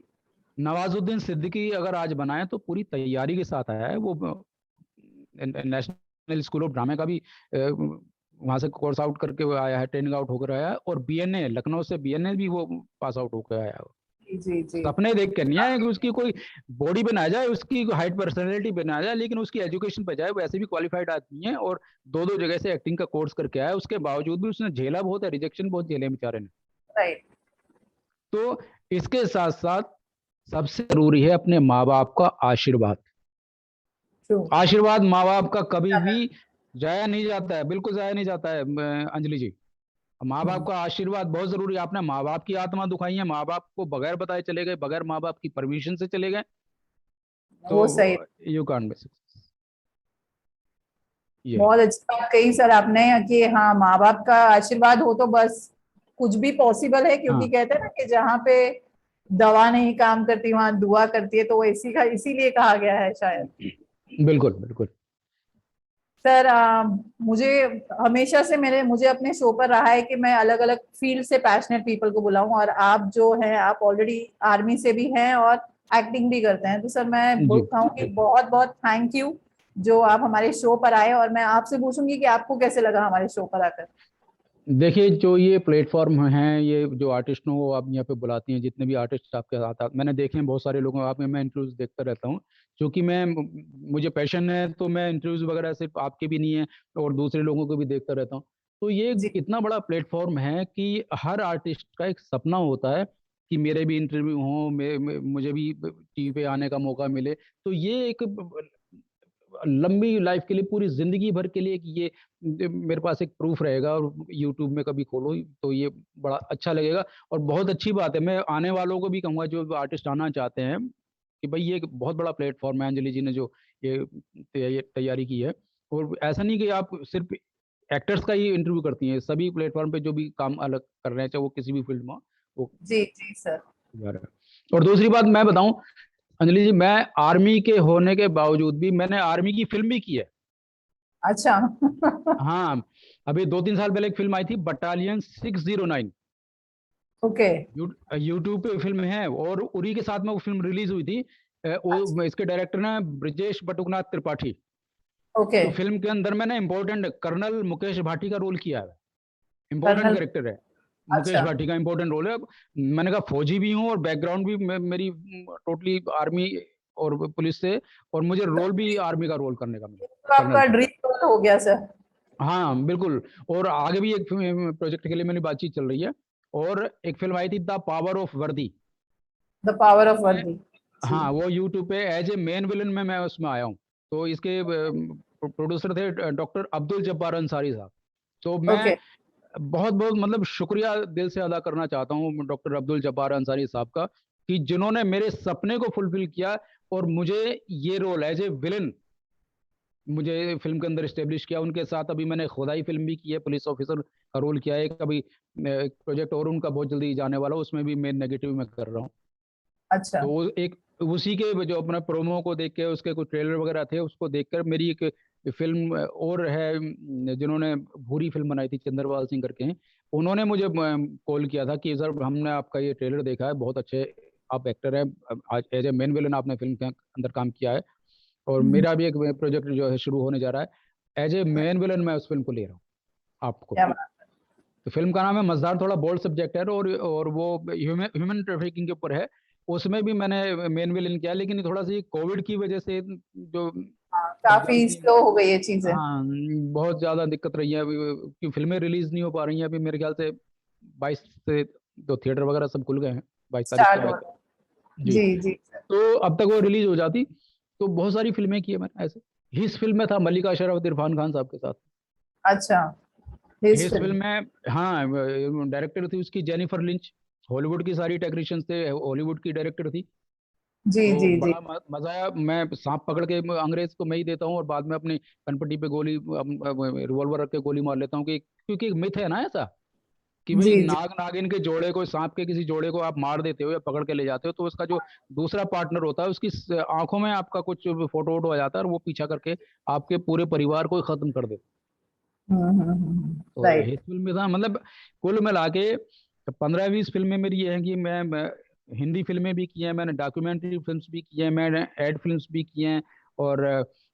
नवाजुद्दीन सिद्दीकी अगर आज बनाए तो पूरी तैयारी के साथ आया है। वो नेशनल स्कूल ऑफ ड्रामे का भी वहां से कोर्स आउट करके वो आया है, ट्रेनिंग आउट होकर आया है, और बीएनए लखनऊ से बीएनए भी वो पास आउट होकर आया है। जी जी जी। सपने देख कर नहीं आए कि उसकी कोई बॉडी पे ना जाए, उसकी हाइट पर्सनैलिटी पे ना जाए, लेकिन उसकी एजुकेशन पे जाए। वैसे भी क्वालिफाइड आदमी है और दो दो जगह से एक्टिंग का कोर्स करके आया, उसके बावजूद भी उसने झेला बहुत है, रिजेक्शन बहुत झेले बेचारे ने। राइट। तो इसके साथ साथ सबसे जरूरी है अपने माँ बाप का आशीर्वाद। ट्रू। आशीर्वाद माँ बाप का कभी भी जाया नहीं जाता है, बिल्कुल जाया नहीं जाता है अंजलि जी। माँ बाप का आशीर्वाद बहुत जरूरी है। आपने माँ बाप की आत्मा दुखाई है, माँ बाप को बगैर बताए चले गए, बगैर माँ बाप की परमिशन से चले गए, तो वो सही। You can't be success. ये है। बहुत अच्छी बात कही सर आपने कि हाँ, माँ बाप का आशीर्वाद हो तो बस कुछ भी पॉसिबल है, क्योंकि हाँ, कहते हैं ना कि जहाँ पे दवा नहीं काम करती वहां दुआ करती है, तो वो इसी का इसीलिए कहा गया है शायद। बिल्कुल बिल्कुल। सर मुझे हमेशा से मेरे मुझे अपने शो पर रहा है कि मैं अलग अलग फील्ड से पैशनेट पीपल को बुलाऊं, और आप जो हैं आप ऑलरेडी आर्मी से भी हैं और एक्टिंग भी करते हैं, तो सर मैं जी कहूँगी जी। बहुत बहुत थैंक यू जो आप हमारे शो पर आए, और मैं आपसे पूछूंगी कि आपको कैसे लगा हमारे शो पर आकर। देखिए, जो ये प्लेटफॉर्म हैं, ये जो आर्टिस्टों को आप यहाँ पे बुलाती हैं, जितने भी आर्टिस्ट आपके साथ मैंने देखे हैं बहुत सारे लोगों, आप में मैं इंटरव्यूज देखता रहता हूँ, क्योंकि मैं मुझे पैशन है, तो मैं इंटरव्यूज वगैरह सिर्फ आपके भी नहीं है और दूसरे लोगों को भी देखता रहता हूँ। तो ये जी इतना बड़ा प्लेटफॉर्म है कि हर आर्टिस्ट का एक सपना होता है कि मेरे भी इंटरव्यू हों, मुझे भी टीवी पे आने का मौका मिले। तो ये एक लंबी लाइफ के लिए, पूरी जिंदगी भर के लिए कि ये मेरे पास एक प्रूफ रहेगा, और यूट्यूब में कभी खोलो तो ये बड़ा अच्छा लगेगा। और बहुत अच्छी बात है, मैं आने वालों को भी कहूँगा जो आर्टिस्ट आना चाहते हैं कि भाई ये एक बहुत बड़ा प्लेटफॉर्म है, अंजलि जी ने जो ये तैयारी की है। और ऐसा नहीं कि आप सिर्फ एक्टर्स का ही इंटरव्यू करती हैं, सभी प्लेटफॉर्म पे जो भी काम अलग कर रहे हैं, चाहे वो किसी भी फील्ड में हो, वो जी जी सर। जा रहा है। और दूसरी बात मैं बताऊं अंजलि जी, मैं आर्मी के होने के बावजूद भी मैंने आर्मी की फिल्म भी की है। अच्छा। हाँ, अभी 2-3 साल पहले एक फिल्म आई थी, बटालियन 609। ओके। यूट्यूब पे फिल्म है और उरी के साथ में वो फिल्म रिलीज हुई थी। इसके डायरेक्टर ने ब्रिजेश बटुकनाथ त्रिपाठी। ओके। तो फिल्म के अंदर मैंने इंपॉर्टेंट कर्नल मुकेश भाटी का रोल किया है, इंपॉर्टेंट कर्नल। कैरेक्टर है। मुकेश अच्छा। भाटी का इंपॉर्टेंट रोल है। मैंने कहा फौजी भी हूँ और बैकग्राउंड भी मेरी टोटली आर्मी और पुलिस से, और मुझे रोल भी आर्मी का रोल करने का मिला, तो कर्नल आपका का। ड्रीम रोल हो गया सर। हाँ बिल्कुल। और आगे भी एक प्रोजेक्ट के लिए मेरी बातचीत चल रही है, और एक फिल्म आई थी द पावर ऑफ वर्दी। द पावर ऑफ मैं, वर्दी। जी। हाँ वो यूट्यूब पे एज ए मेन विलन में मैं उसमें आया हूँ। तो इसके प्रोड्यूसर थे डॉक्टर अब्दुल जब्बार अंसारी साहब। तो मैं ओके। बहुत बहुत मतलब शुक्रिया दिल से अदा करना चाहता हूँ डॉक्टर अब्दुल जब्बार अंसारी साहब का, कि जिन्होंने मेरे सपने को फुलफिल किया और मुझे ये रोल एज ए विलन मुझे फिल्म के अंदर स्टेब्लिश किया। उनके साथ अभी मैंने खुदाई फिल्म भी की है, पुलिस ऑफिसर का रोल किया है। कभी एक प्रोजेक्ट और उनका बहुत जल्दी जाने वाला, उसमें भी मेन नेगेटिव में कर रहा हूँ। अच्छा। तो वो एक उसी के जो अपना प्रोमो को देख के, उसके कुछ ट्रेलर वगैरह थे, उसको देखकर मेरी एक फिल्म और है जिन्होंने भूरी फिल्म बनाई थी, चंद्रपाल सिंह करके हैं, उन्होंने मुझे कॉल किया था कि सर हमने आपका ये ट्रेलर देखा है, बहुत अच्छे आप एक्टर हैं, आज एज ए मेन विलन आपने फिल्म के अंदर काम किया है, और हम्म, मेरा भी एक प्रोजेक्ट जो है शुरू होने जा रहा है, एज ए मेन विलन मैं उस फिल्म को ले रहा हूँ आपको। क्या बात। तो फिल्म का नाम है मज़दार, थोड़ा बोल्ड सब्जेक्ट है, और वो ह्यूमन ट्रैफिकिंग के ऊपर है। उसमें भी मैंने मेन विलन किया, लेकिन थोड़ा सा कोविड की वजह से जो हाँ, एग्जाम काफी की, स्लो हो गई ये चीजें। हाँ बहुत ज़्यादा दिक्कत रही है अभी, कि फिल्में रिलीज नहीं हो पा रही हैं अभी। मेरे ख्याल से 22 से जो थिएटर वगैरह सब खुल गए हैं, 22 तारीख के स्टार्ट हो बाद। रहा है। जी। जी जी सर। तो अब तक वो रिलीज हो जाती। तो बहुत सारी फिल्में की है मैंने ऐसे। हिस फिल्म में था मल्लिका शेरावत इरफान खान साहब के साथ। अच्छा। हिज हिस फिल्म। फिल्म में, हाँ डायरेक्टर थी उसकी जेनिफर लिंच। हॉलीवुड की सारी टेक्नीशियंस थे, हॉलीवुड की डायरेक्टर थी। जी तो जी जी। बड़ा मजा आया। मैं सांप पकड़ के अंग्रेज को मैं ही देता हूँ, और बाद में अपनी कनपट्टी पे गोली, रिवॉल्वर रख के गोली मार लेता हूँ, कि क्योंकि एक मिथ है ना ऐसा, कि भाई जी जी। नाग नागिन के जोड़े को, सांप के किसी जोड़े को आप मार देते हो या पकड़ के ले जाते हो, तो उसका जो दूसरा पार्टनर होता है उसकी आंखों में आपका कुछ फोटो वोटो आ जाता है, और वो पीछा करके आपके पूरे परिवार को ही खत्म कर देता है। तो राइट। हिट फिल्म में था मतलब, कुल मिला के 15-20 फिल्में मेरी ये हैं कि मैं हिंदी फिल्में भी की हैं मैंने, डॉक्यूमेंट्री फिल्म्स भी की हैं मैंने, एड फिल्म्स भी की हैं, और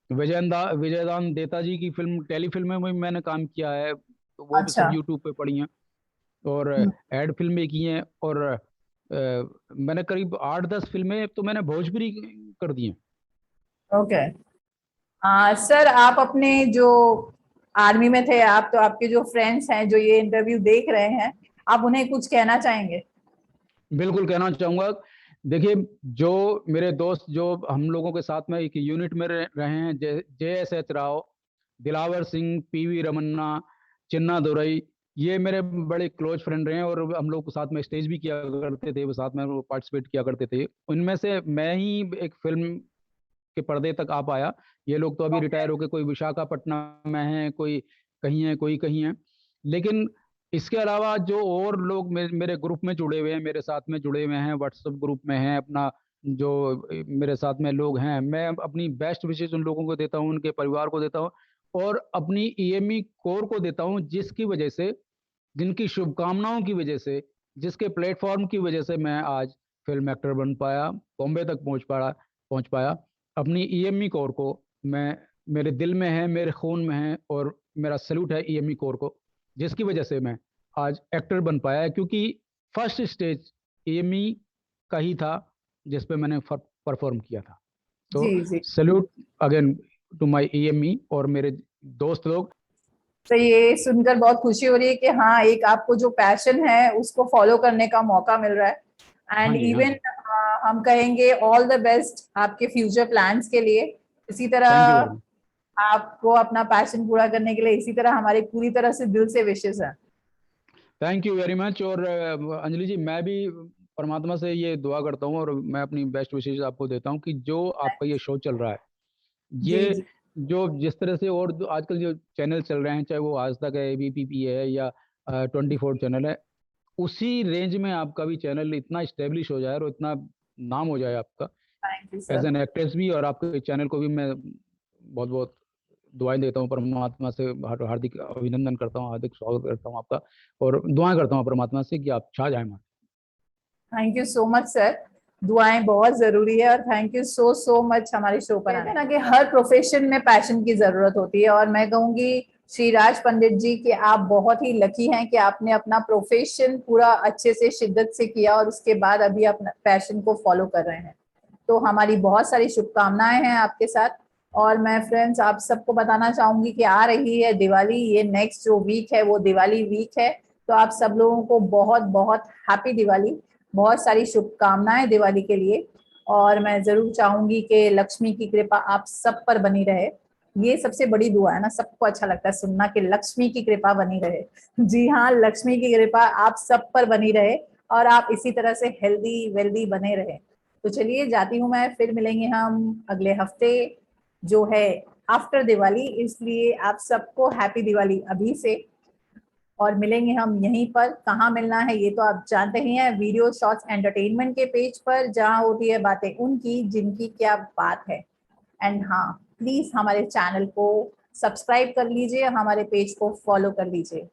विजयदान देता जी की फिल्म टेलीफिल्म में भी मैंने काम किया है, तो वो भी अच्छा। सब यूट्यूब पे पड़ी हैं। और एड फिल्में की हैं, और मैंने करीब 8-10 फिल्में तो मैंने भोजपुरी कर दी हैं। ओके। सर आप अपने जो आर्मी में थे आप, तो आपके जो फ्रेंड्स हैं जो ये इंटरव्यू देख रहे हैं, आप उन्हें कुछ कहना चाहेंगे? बिल्कुल कहना चाहूँगा। देखिए, जो मेरे दोस्त जो हम लोगों के साथ में एक यूनिट में रहे हैं, JSH राव, दिलावर सिंह, PV रमन्ना, चिन्ना दुरई, ये मेरे बड़े क्लोज फ्रेंड रहे हैं, और हम लोग साथ में स्टेज भी किया करते थे, वो साथ में पार्टिसिपेट किया करते थे। उनमें से मैं ही एक फिल्म के पर्दे तक आ पाया। ये लोग तो अभी ओके। रिटायर होकर कोई विशाखापट्टनम में है, कोई कहीं है, कोई कहीं है। लेकिन इसके अलावा जो और लोग मेरे ग्रुप में जुड़े हुए हैं, मेरे साथ में जुड़े हुए हैं, व्हाट्सएप ग्रुप में हैं अपना, जो मेरे साथ में लोग हैं, मैं अपनी बेस्ट विशेष उन लोगों को देता हूँ, उनके परिवार को देता हूँ, और अपनी EME कोर को देता हूँ, जिसकी वजह से, जिनकी शुभकामनाओं की वजह से, जिसके प्लेटफॉर्म की वजह से मैं आज फिल्म एक्टर बन पाया, बॉम्बे तक पहुंच पाया। अपनी EME कोर को मैं, मेरे दिल में है, मेरे खून में है, और मेरा सल्यूट है EME कोर को, जिसकी वजह से मैं आज एक्टर बन पाया है, क्योंकि फर्स्ट स्टेज EME का ही था जिस पे मैंने परफॉर्म किया था। तो जी जी। Salute again to my EME और मेरे दोस्त लोग। तो ये सुनकर बहुत खुशी हो रही है कि हाँ, एक आपको जो पैशन है उसको फॉलो करने का मौका मिल रहा है। हाँ एंड जी, हाँ इवन जी। हम कहेंगे ऑल द बेस्ट आपके फ्यूचर प्लान्स के लिए। इसी तरह थैंक यू वेरी मच। आपको अपना पैशन पूरा करने के लिए इसी तरह हमारी पूरी तरह से दिल से विशेष है। Thank you very much. और अंजलि जी, मैं भी परमात्मा से ये दुआ करता हूँ, और मैं अपनी बेस्ट विशेष आपको देता हूँ, कि जो आपका ये शो चल रहा है, जी ये जी। जो जिस तरह से, और जो आजकल जो चैनल चल रहे हैं, चाहे वो आज तक है, ABPP है, या 24 चैनल है, उसी रेंज में आपका भी चैनल इतना इस्टेब्लिश हो जाए और इतना नाम हो जाए आपका thank you as sir. An actress भी, और आपके चैनल को भी मैं बहुत बहुत दुआएं देता हूँ परमात्मा से, हार्दिक अभिनंदन करता हूँ, हार्दिक स्वागत करता हूँ आपका, और दुआएं करता हूँ परमात्मा से कि आप छा जाए हमारे। Thank you so much sir. दुआएं बहुत जरूरी है, और thank you so so much हमारे शो पर आने। ना कि हर प्रोफेशन में पैशन की जरूरत होती है, और मैं कहूंगी श्रीराज पंडित जी कि आप बहुत ही लकी हैं कि आपने अपना प्रोफेशन पूरा अच्छे से शिद्दत से किया और उसके बाद अभी अपना पैशन को फॉलो कर रहे हैं। तो हमारी बहुत सारी शुभकामनाएं हैं आपके साथ। और मैं फ्रेंड्स आप सबको बताना चाहूंगी कि आ रही है दिवाली, ये नेक्स्ट जो वीक है वो दिवाली वीक है। तो आप सब लोगों को बहुत बहुत हैप्पी दिवाली, बहुत सारी शुभकामनाएं दिवाली के लिए। और मैं जरूर चाहूंगी कि लक्ष्मी की कृपा आप सब पर बनी रहे। ये सबसे बड़ी दुआ है ना, सबको अच्छा लगता है सुनना कि लक्ष्मी की कृपा बनी रहे। जी हाँ, लक्ष्मी की कृपा आप सब पर बनी रहे और आप इसी तरह से हेल्दी वेल्दी बने रहे। तो चलिए जाती हूँ मैं, फिर मिलेंगे हम अगले हफ्ते जो है आफ्टर दिवाली। इसलिए आप सबको हैप्पी दिवाली अभी से। और मिलेंगे हम यहीं पर, कहाँ मिलना है ये तो आप जानते ही हैं, वीडियो शॉर्ट्स एंटरटेनमेंट के पेज पर, जहाँ होती है बातें उनकी जिनकी क्या बात है। एंड हाँ, प्लीज हमारे चैनल को सब्सक्राइब कर लीजिए, हमारे पेज को फॉलो कर लीजिए।